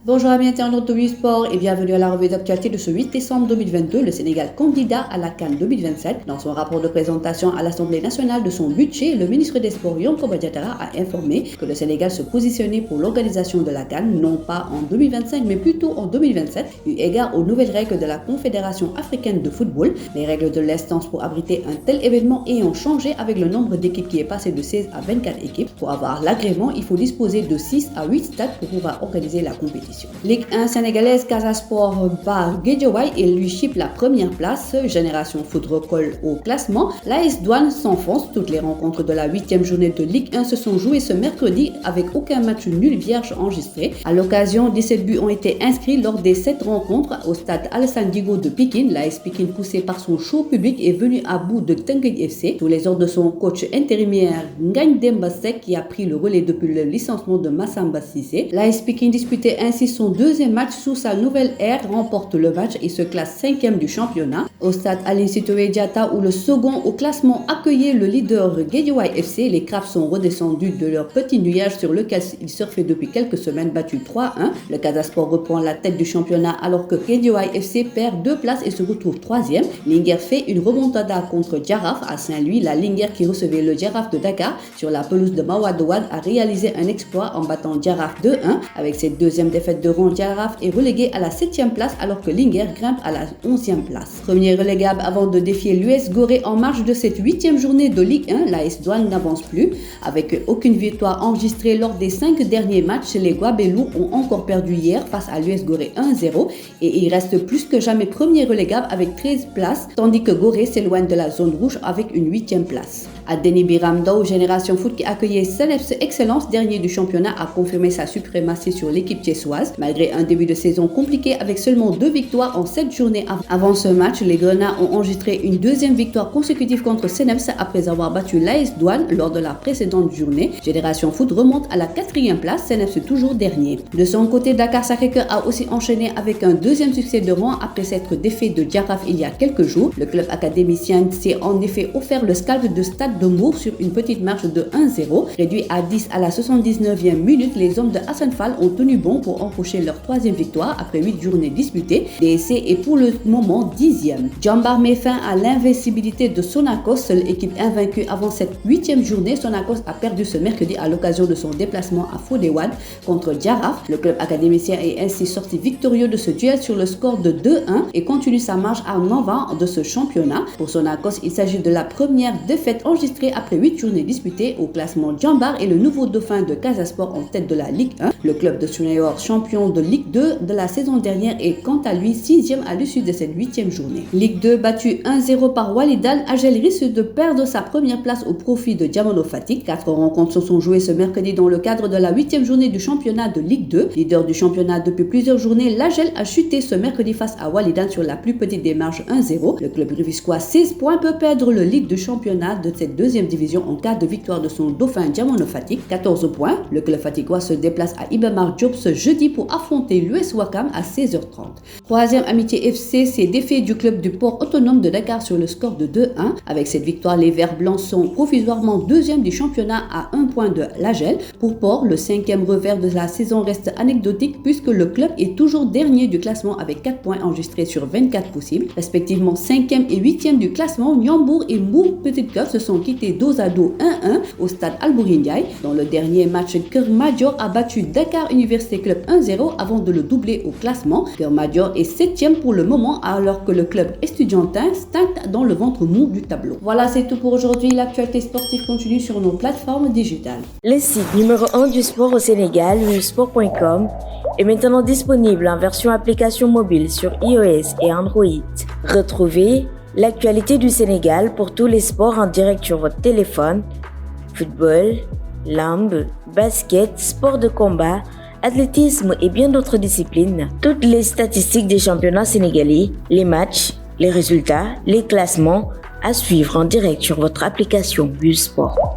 Bonjour amis internautes de Sport et bienvenue à la revue d'actualité de ce 8 décembre 2022. Le Sénégal candidat à la CAN 2027. Dans son rapport de présentation à l'Assemblée nationale de son budget, le ministre des Sports Yankhoba Diattara a informé que le Sénégal se positionnait pour l'organisation de la CAN non pas en 2025 mais plutôt en 2027, eu égard aux nouvelles règles de la Confédération africaine de football. Les règles de l'instance pour abriter un tel événement ayant changé avec le nombre d'équipes qui est passé de 16 à 24 équipes. Pour avoir l'agrément, il faut disposer de 6 à 8 stades pour pouvoir organiser la compétition. Ligue 1 sénégalaise, Casa Sport bat Guédiawaye et lui chipe la première place. Génération Foot recolle au classement. L'AS Douanes s'enfonce. Toutes les rencontres de la 8e journée de Ligue 1 se sont jouées ce mercredi avec aucun match nul vierge enregistré. À l'occasion, 17 buts ont été inscrits lors des 7 rencontres au stade Alassane Djigo de Pikine. L'AS Pikine, poussé par son show public, est venu à bout de Teungueth FC sous les ordres de son coach intérimaire Ngagne Demba Seck qui a pris le relais depuis le licenciement de Massamba Cissé. L'AS Pikine disputait ainsi son deuxième match sous sa nouvelle ère, remporte le match et se classe 5e du championnat. Au stade Aline Sitoé Diatta, où le second au classement accueillait le leader Guédiawaye FC, les Crafts sont redescendus de leur petit nuage sur lequel ils surfaient depuis quelques semaines, battus 3-1. Le Casa Sport reprend la tête du championnat alors que Guédiawaye FC perd 2 places et se retrouve 3e. Linguère fait une remontada contre Jaraaf à Saint-Louis. La Linguère qui recevait le Jaraaf de Dakar sur la pelouse de Mawadouane a réalisé un exploit en battant Jaraaf 2-1. Avec cette deuxième défaite de rang, Jaraaf est relégué à la 7e place alors que Linguère grimpe à la 11e place. Premier relégable avant de défier l'US Gorée en marge de cette 8e journée de Ligue 1, l'AS Douanes n'avance plus. Avec aucune victoire enregistrée lors des 5 derniers matchs, les Guabelous ont encore perdu hier face à l'US Gorée 1-0 et il reste plus que jamais premier relégable avec 13 places, tandis que Gorée s'éloigne de la zone rouge avec une 8e place. Adeni Biramdao, Génération Foot qui accueillait Seneps Excellence, dernier du championnat, a confirmé sa suprématie sur l'équipe thiessoise. Malgré un début de saison compliqué avec seulement 2 victoires en 7 journées avant ce match, les Grenats ont enregistré une deuxième victoire consécutive contre Seneps après avoir battu l'AS Douanes lors de la précédente journée. Génération Foot remonte à la 4e place, Seneps toujours dernier. De son côté, Dakar Sacré-Cœur a aussi enchaîné avec un deuxième succès de rang après s'être défait de Jaraaf il y a quelques jours. Le club académicien s'est en effet offert le scalp de Stade de Mbour sur une petite marche de 1-0. Réduit à 10 à la 79e minute, les hommes de Hassan Fall ont tenu bon pour empocher leur 3e victoire après 8 journées disputées. DSC est pour le moment 10e. Djambar met fin à l'invincibilité de Sonacos, seule équipe invaincue avant cette 8e journée. Sonacos a perdu ce mercredi à l'occasion de son déplacement à Fodéouane contre Jaraaf. Le club académicien est ainsi sorti victorieux de ce duel sur le score de 2-1 et continue sa marche en avant de ce championnat. Pour Sonacos, il s'agit de la première défaite enregistrée après 8 journées disputées. Au classement, Djambar est le nouveau dauphin de Casa Sport en tête de la Ligue 1. Le club de Sunayor, champion de Ligue 2 de la saison dernière, est quant à lui 6e à l'issue de cette 8e journée. Ligue 2 battu 1-0 par Walidane, Agel risque de perdre sa première place au profit de Diamono Fatick. 4 rencontres se sont jouées ce mercredi dans le cadre de la 8e journée du championnat de Ligue 2. Leader du championnat depuis plusieurs journées, l'Agel a chuté ce mercredi face à Walidane sur la plus petite des marges 1-0. Le club rufisquois 16 points peut perdre le lead du championnat de cette 2e division en cas de victoire de son dauphin Diamono Fatick. 14 points. Le club fatickois se déplace à Iba Mar Diop ce jeudi pour affronter l'US Ouakam à 16h30. 3e Amitié FC s'est défait du club du port autonome de Dakar sur le score de 2-1. Avec cette victoire, les Verts Blancs sont provisoirement 2e du championnat à 1 point de l'Agel. Pour Port, le 5e revers de la saison reste anecdotique puisque le club est toujours dernier du classement avec 4 points enregistrés sur 24 possibles. Respectivement 5e et 8e du classement, Niambour et Mbour Petite Côte se sont quittés dos à dos 1-1 au stade Albouri Ndiaye. Dans le dernier match, Keur Madior a battu Dakar Université Club 1-0 avant de le doubler au classement. Keur Madior est 7e pour le moment alors que le club estudiantin stagne dans le ventre mou du tableau. Voilà, c'est tout pour aujourd'hui. L'actualité sportive continue sur nos plateformes digitales. Le site numéro 1 du sport au Sénégal, sport.com, est maintenant disponible en version application mobile sur iOS et Android. Retrouvez l'actualité du Sénégal pour tous les sports en direct sur votre téléphone: football, lambe, basket, sport de combat, athlétisme et bien d'autres disciplines. Toutes les statistiques des championnats sénégalais, les matchs, les résultats, les classements à suivre en direct sur votre application Sport.